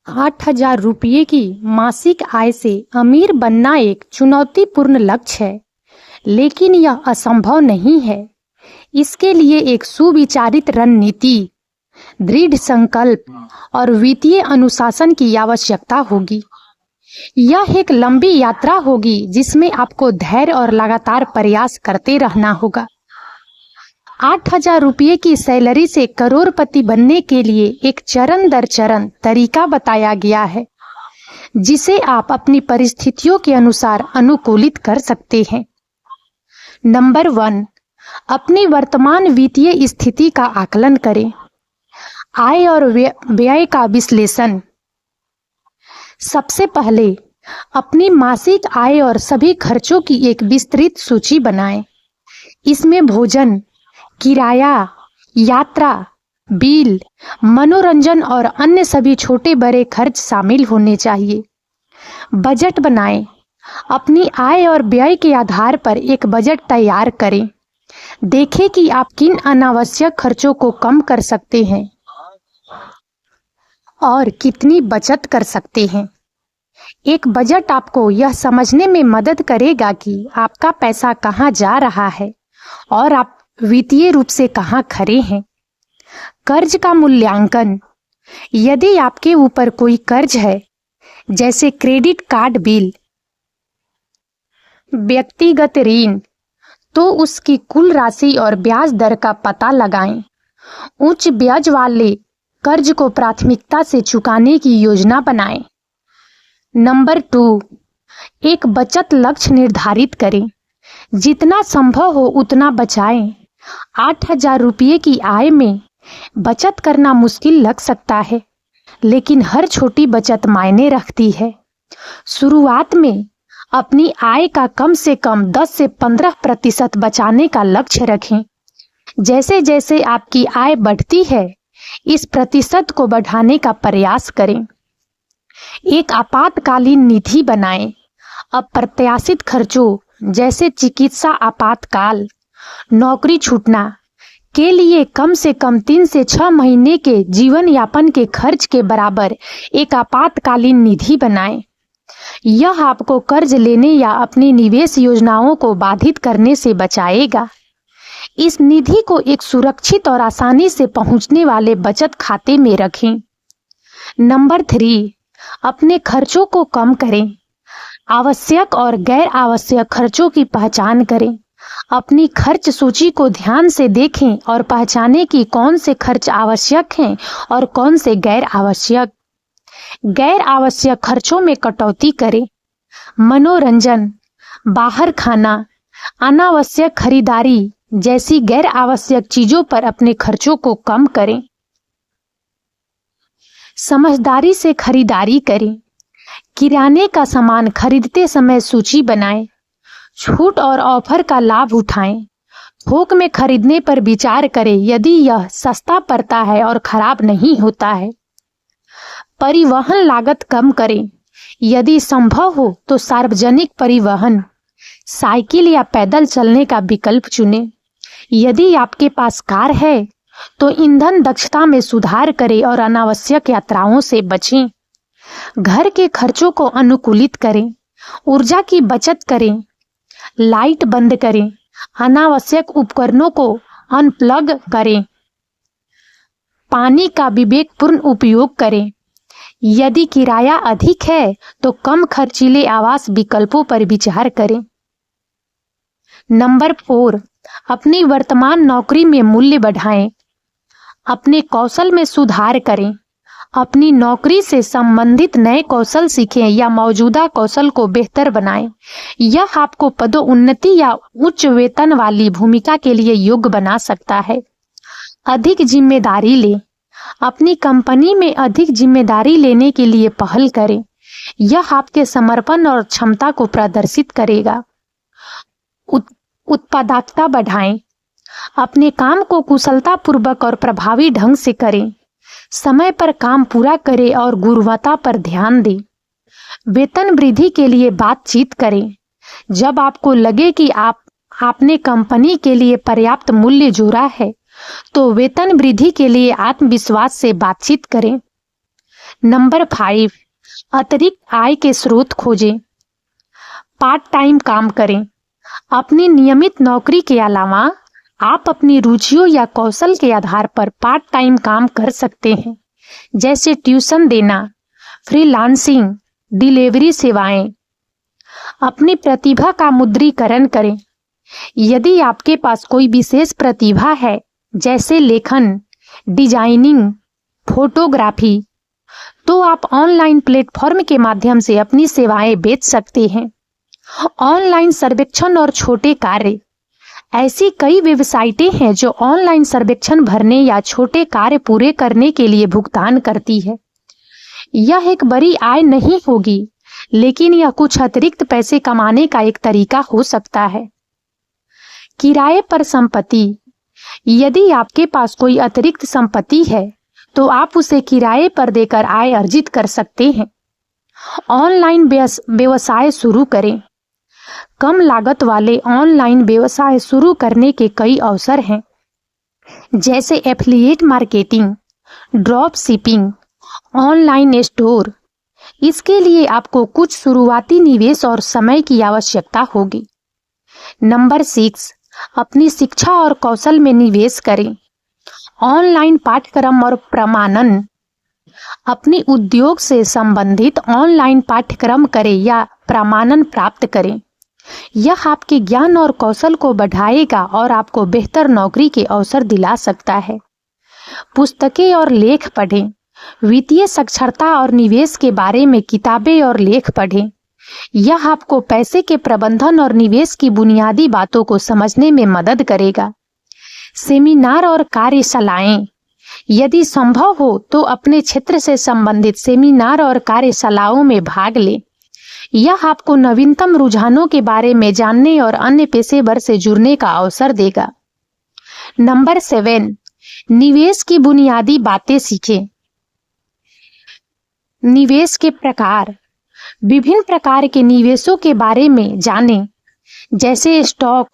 8,000 रुपये की मासिक आय से अमीर बनना एक चुनौतीपूर्ण लक्ष्य है, लेकिन यह असंभव नहीं है। इसके लिए एक सुविचारित रणनीति, दृढ़ संकल्प और वित्तीय अनुशासन की आवश्यकता होगी। यह एक लंबी यात्रा होगी जिसमें आपको धैर्य और लगातार प्रयास करते रहना होगा। 8,000 रुपये की सैलरी से करोड़पति बनने के लिए एक चरण दर चरण तरीका बताया गया है, जिसे आप अपनी परिस्थितियों के अनुसार अनुकूलित कर सकते हैं। नंबर 1, अपनी वर्तमान वित्तीय स्थिति का आकलन करें। आय और व्यय का विश्लेषण। सबसे पहले अपनी मासिक आय और सभी खर्चों की एक विस्तृत सूची बनाएं। इसमें भोजन, किराया, यात्रा, बिल, मनोरंजन और अन्य सभी छोटे बड़े खर्च शामिल होने चाहिए। बजट बनाएं। अपनी आय और व्यय के आधार पर एक बजट तैयार करें। देखें कि आप किन अनावश्यक खर्चों को कम कर सकते हैं और कितनी बचत कर सकते हैं। एक बजट आपको यह समझने में मदद करेगा कि आपका पैसा कहाँ जा रहा है और आप वित्तीय रूप से कहाँ खड़े हैं। कर्ज का मूल्यांकन। यदि आपके ऊपर कोई कर्ज है, जैसे क्रेडिट कार्ड बिल, व्यक्तिगत ऋण, तो उसकी कुल राशि और ब्याज दर का पता लगाएं। उच्च ब्याज वाले कर्ज को प्राथमिकता से चुकाने की योजना बनाएं। नंबर 2, एक बचत लक्ष्य निर्धारित करें। जितना संभव हो उतना बचाएं। 8,000 रुपये की आय में बचत करना मुश्किल लग सकता है, लेकिन हर छोटी बचत मायने रखती है। शुरुआत में अपनी आय का कम से कम 10 से 15% बचाने का लक्ष्य रखें। जैसे जैसे आपकी आय बढ़ती है, इस प्रतिशत को बढ़ाने का प्रयास करें। एक आपातकालीन निधि बनाएं। अप्रत्याशित खर्चों जैसे चिकित्सा आपातकाल, नौकरी छूटना के लिए कम से कम 3 से 6 महीने के जीवन यापन के खर्च के बराबर एक आपातकालीन निधि बनाएं। यह आपको कर्ज लेने या अपनी निवेश योजनाओं को बाधित करने से बचाएगा। इस निधि को एक सुरक्षित और आसानी से पहुंचने वाले बचत खाते में रखें। नंबर 3, अपने खर्चों को कम करें। आवश्यक और गैर आवश्यक खर्चों की पहचान करें। अपनी खर्च सूची को ध्यान से देखें और पहचानें कि कौन से खर्च आवश्यक हैं और कौन से गैर आवश्यक। गैर आवश्यक खर्चों में कटौती करें। मनोरंजन, बाहर खाना, अनावश्यक खरीदारी जैसी गैर आवश्यक चीजों पर अपने खर्चों को कम करें। समझदारी से खरीदारी करें। किराने का सामान खरीदते समय सूची बनाएं। छूट और ऑफर का लाभ उठाएं। थोक में खरीदने पर विचार करें यदि यह सस्ता पड़ता है और खराब नहीं होता है। परिवहन लागत कम करें। यदि संभव हो तो सार्वजनिक परिवहन, साइकिल या पैदल चलने का विकल्प चुनें। यदि आपके पास कार है तो ईंधन दक्षता में सुधार करें और अनावश्यक यात्राओं से बचें। घर के खर्चों को अनुकूलित करें। ऊर्जा की बचत करें। लाइट बंद करें। अनावश्यक उपकरणों को अनप्लग करें। पानी का विवेकपूर्ण उपयोग करें। यदि किराया अधिक है तो कम खर्चीले आवास विकल्पों पर विचार करें। नंबर 4, अपनी वर्तमान नौकरी में मूल्य बढ़ाएं। अपने कौशल में सुधार करें। अपनी नौकरी से संबंधित नए कौशल सीखें या मौजूदा कौशल को बेहतर बनाएं। यह आपको पदोन्नति या उच्च वेतन वाली भूमिका के लिए योग्य बना सकता है। अधिक जिम्मेदारी लें। अपनी कंपनी में अधिक जिम्मेदारी लेने के लिए पहल करें। यह आपके समर्पण और क्षमता को प्रदर्शित करेगा। उत्पादकता बढ़ाएं। अपने काम को कुशलतापूर्वक और प्रभावी ढंग से करें। समय पर काम पूरा करें और गुणवत्ता पर ध्यान दें। वेतन वृद्धि के लिए बातचीत करें। जब आपको लगे कि आपने कंपनी के लिए पर्याप्त मूल्य जोड़ा है, तो वेतन वृद्धि के लिए आत्मविश्वास से बातचीत करें। नंबर 5, अतिरिक्त आय के स्रोत खोजें। पार्ट टाइम काम करें। अपनी नियमित नौकरी के अलावा आप अपनी रुचियों या कौशल के आधार पर पार्ट टाइम काम कर सकते हैं, जैसे ट्यूशन देना, फ्रीलांसिंग, डिलीवरी सेवाएं। अपनी प्रतिभा का मुद्रीकरण करें। यदि आपके पास कोई विशेष प्रतिभा है, जैसे लेखन, डिजाइनिंग, फोटोग्राफी, तो आप ऑनलाइन प्लेटफॉर्म के माध्यम से अपनी सेवाएं बेच सकते हैं। ऑनलाइन सर्वेक्षण और छोटे कार्य। ऐसी कई वेबसाइटें हैं जो ऑनलाइन सर्वेक्षण भरने या छोटे कार्य पूरे करने के लिए भुगतान करती है। यह एक बड़ी आय नहीं होगी, लेकिन यह कुछ अतिरिक्त पैसे कमाने का एक तरीका हो सकता है। किराए पर संपत्ति। यदि आपके पास कोई अतिरिक्त संपत्ति है, तो आप उसे किराए पर देकर आय अर्जित कर सकते हैं। ऑनलाइन व्यवसाय शुरू करें। कम लागत वाले ऑनलाइन व्यवसाय शुरू करने के कई अवसर हैं, जैसे affiliate marketing, drop shipping, online store. इसके लिए आपको कुछ शुरुआती निवेश और समय की आवश्यकता होगी। नंबर 6, अपनी शिक्षा और कौशल में निवेश करें। ऑनलाइन पाठ्यक्रम और प्रमाणन। अपनी उद्योग से संबंधित ऑनलाइन पाठ्यक्रम करें या प्रमाणन प्राप्त करें। यह आपके ज्ञान और कौशल को बढ़ाएगा और आपको बेहतर नौकरी के अवसर दिला सकता है। पुस्तकें और लेख पढ़ें। वित्तीय साक्षरता और निवेश के बारे में किताबें और लेख पढ़ें। यह आपको पैसे के प्रबंधन और निवेश की बुनियादी बातों को समझने में मदद करेगा। सेमिनार और कार्यशालाएं। यदि संभव हो तो अपने क्षेत्र से संबंधित सेमिनार और कार्यशालाओं में भाग लें। यह आपको नवीनतम रुझानों के बारे में जानने और अन्य पेशेवर से जुड़ने का अवसर देगा। नंबर 7, निवेश की बुनियादी बातें सीखें। निवेश के प्रकार। विभिन्न प्रकार के निवेशों के बारे में जानें, जैसे stock,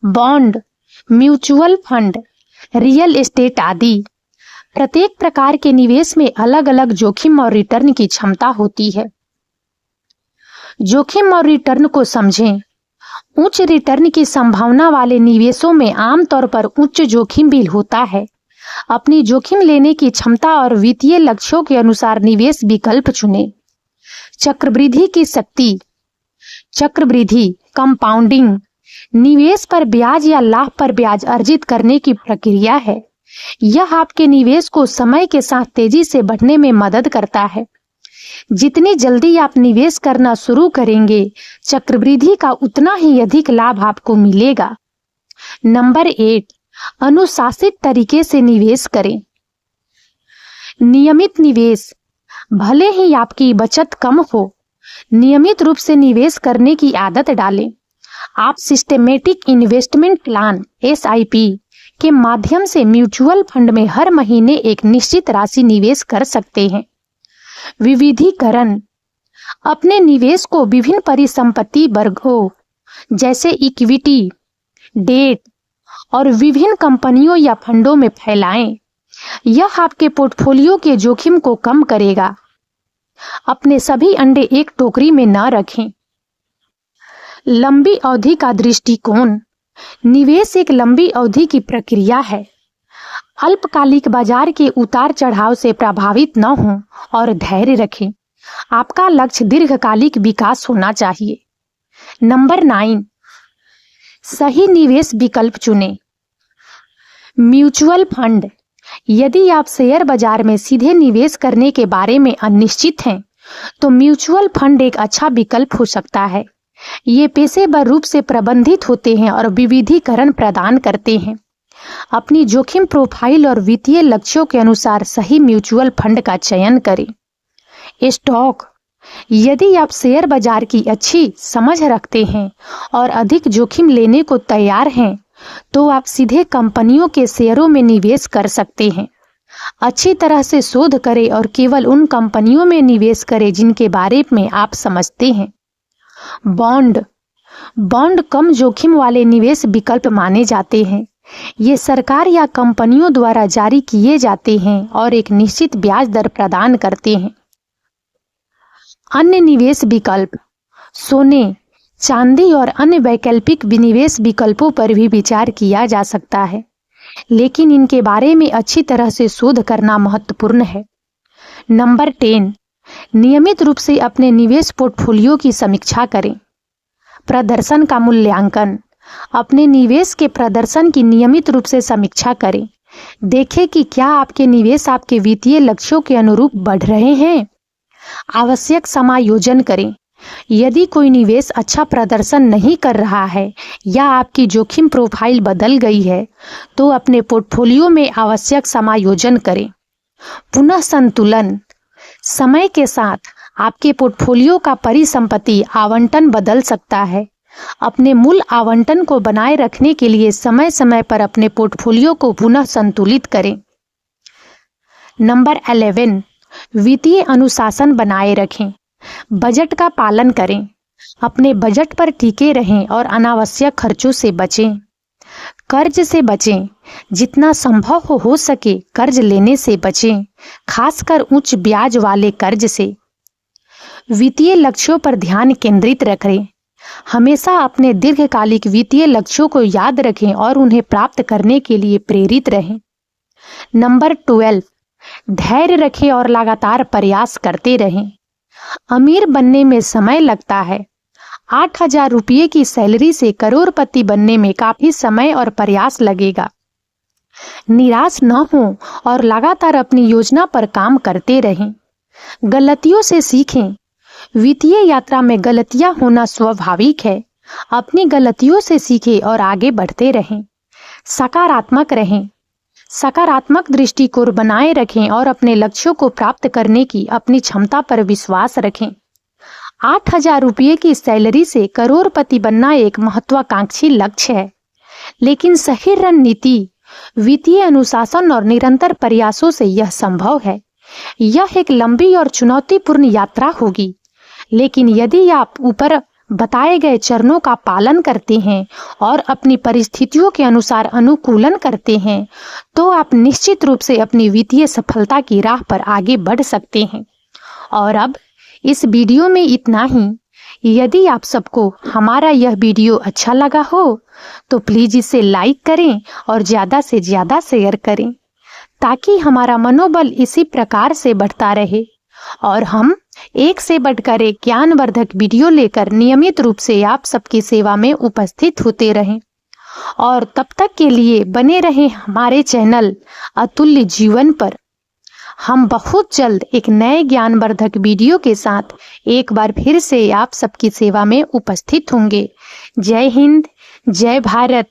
bond, mutual fund, real estate आदि। प्रत्येक प्रकार के निवेश में अलग अलग जोखिम और रिटर्न की क्षमता होती है। जोखिम और रिटर्न को समझें। उच्च रिटर्न की संभावना वाले निवेशों में आमतौर पर उच्च जोखिम भी होता है। अपनी जोखिम लेने की क्षमता और वित्तीय लक्ष्यों के अनुसार निवेश विकल्प चुनें। चक्रवृद्धि की शक्ति। चक्रवृद्धि, कंपाउंडिंग, निवेश पर ब्याज या लाभ पर ब्याज अर्जित करने की प्रक्रिया है। यह आपके निवेश को समय के साथ तेजी से बढ़ने में मदद करता है। जितनी जल्दी आप निवेश करना शुरू करेंगे, चक्रवृद्धि का उतना ही अधिक लाभ आपको मिलेगा। नंबर 8, अनुशासित तरीके से निवेश करें। नियमित निवेश। भले ही आपकी बचत कम हो, नियमित रूप से निवेश करने की आदत डालें। आप सिस्टेमेटिक इन्वेस्टमेंट प्लान (SIP) के माध्यम से म्यूचुअल फंड में हर महीने एक निश्चित राशि निवेश कर सकते हैं। विविधीकरण। अपने निवेश को विभिन्न परिसंपत्ति वर्गों, जैसे इक्विटी, डेट और विभिन्न कंपनियों या फंडों में फैलाएं। यह आपके पोर्टफोलियो के जोखिम को कम करेगा। अपने सभी अंडे एक टोकरी में न रखें। लंबी अवधि का दृष्टिकोण। निवेश एक लंबी अवधि की प्रक्रिया है। अल्पकालिक बाजार के उतार चढ़ाव से प्रभावित न हों और धैर्य रखें। आपका लक्ष्य दीर्घकालिक विकास होना चाहिए। नंबर 9, सही निवेश विकल्प चुनें। Mutual fund. यदि आप शेयर बाजार में सीधे निवेश करने के बारे में अनिश्चित हैं, तो म्यूचुअल फंड एक अच्छा विकल्प हो सकता है। ये पेशेवर रूप से प्रबंधित होते हैं और विविधीकरण प्रदान करते हैं। अपनी जोखिम प्रोफाइल और वित्तीय लक्ष्यों के अनुसार सही म्यूचुअल फंड का चयन करें। स्टॉक। यदि आप शेयर बाजार की अच्छी समझ रखते हैं और अधिक जोखिम लेने को तैयार हैं, तो आप सीधे कंपनियों के शेयरों में निवेश कर सकते हैं। अच्छी तरह से शोध करें और केवल उन कंपनियों में निवेश करें जिनके बारे में आप समझते हैं। बॉन्ड। बॉन्ड कम जोखिम वाले निवेश विकल्प माने जाते हैं। ये सरकार या कंपनियों द्वारा जारी किए जाते हैं और एक निश्चित ब्याज दर प्रदान करते हैं। अन्य निवेश विकल्प, सोने, चांदी और अन्य वैकल्पिक निवेश विकल्पों पर भी विचार किया जा सकता है, लेकिन इनके बारे में अच्छी तरह से शोध करना महत्वपूर्ण है। नंबर 10, नियमित रूप से अपने निवेश पोर्टफोलियो की समीक्षा करें। प्रदर्शन का मूल्यांकन, अपने निवेश के प्रदर्शन की नियमित रूप से समीक्षा करें। देखें कि क्या आपके निवेश आपके वित्तीय लक्ष्यों के अनुरूप बढ़ रहे हैं। आवश्यक समायोजन करें। यदि कोई निवेश अच्छा प्रदर्शन नहीं कर रहा है या आपकी जोखिम प्रोफाइल बदल गई है, तो अपने पोर्टफोलियो में आवश्यक समायोजन करें। पुनः संतुलन, समय के साथ आपके पोर्टफोलियो का परिसंपत्ति आवंटन बदल सकता है। अपने मूल आवंटन को बनाए रखने के लिए समय समय पर अपने पोर्टफोलियो को पुनः संतुलित करें। नंबर 11, वित्तीय अनुशासन बनाए रखें। बजट का पालन करें। अपने बजट पर टिके रहें और अनावश्यक खर्चों से बचें। कर्ज से बचें। जितना संभव हो सके कर्ज लेने से बचें, खासकर उच्च ब्याज वाले कर्ज से। वित्तीय लक्ष्यों पर ध्यान केंद्रित रखें। हमेशा अपने दीर्घकालिक वित्तीय लक्ष्यों को याद रखें और उन्हें प्राप्त करने के लिए प्रेरित रहें। नंबर 12, धैर्य रखें और लगातार प्रयास करते रहें। अमीर बनने में समय लगता है। 8,000 रुपये की सैलरी से करोड़पति बनने में काफी समय और प्रयास लगेगा। निराश न हो और लगातार अपनी योजना पर काम करते रहें। गलतियों से सीखें। वित्तीय यात्रा में गलतियां होना स्वाभाविक है। अपनी गलतियों से सीखें और आगे बढ़ते रहें। सकारात्मक रहें। सकारात्मक दृष्टिकोण बनाए रखें और अपने लक्ष्यों को प्राप्त करने की अपनी क्षमता पर विश्वास रखें। 8,000 रुपये की सैलरी से करोड़पति बनना एक महत्वाकांक्षी लक्ष्य है, लेकिन सही रणनीति, वित्तीय अनुशासन और निरंतर प्रयासों से यह संभव है। यह एक लंबी और चुनौतीपूर्ण यात्रा होगी, लेकिन यदि आप ऊपर बताए गए चरणों का पालन करते हैं और अपनी परिस्थितियों के अनुसार अनुकूलन करते हैं, तो आप निश्चित रूप से अपनी वित्तीय सफलता की राह पर आगे बढ़ सकते हैं। और अब इस वीडियो में इतना ही। यदि आप सबको हमारा यह वीडियो अच्छा लगा हो तो प्लीज इसे लाइक करें और ज्यादा से ज्यादा शेयर करें, ताकि हमारा मनोबल इसी प्रकार से बढ़ता रहे और हम एक से बढ़कर एक ज्ञानवर्धक वीडियो लेकर नियमित रूप से आप सबकी सेवा में उपस्थित होते रहें। और तब तक के लिए बने रहें हमारे चैनल अतुल्य जीवन पर। हम बहुत जल्द एक नए ज्ञानवर्धक वीडियो के साथ एक बार फिर से आप सबकी सेवा में उपस्थित होंगे। जय हिंद, जय भारत,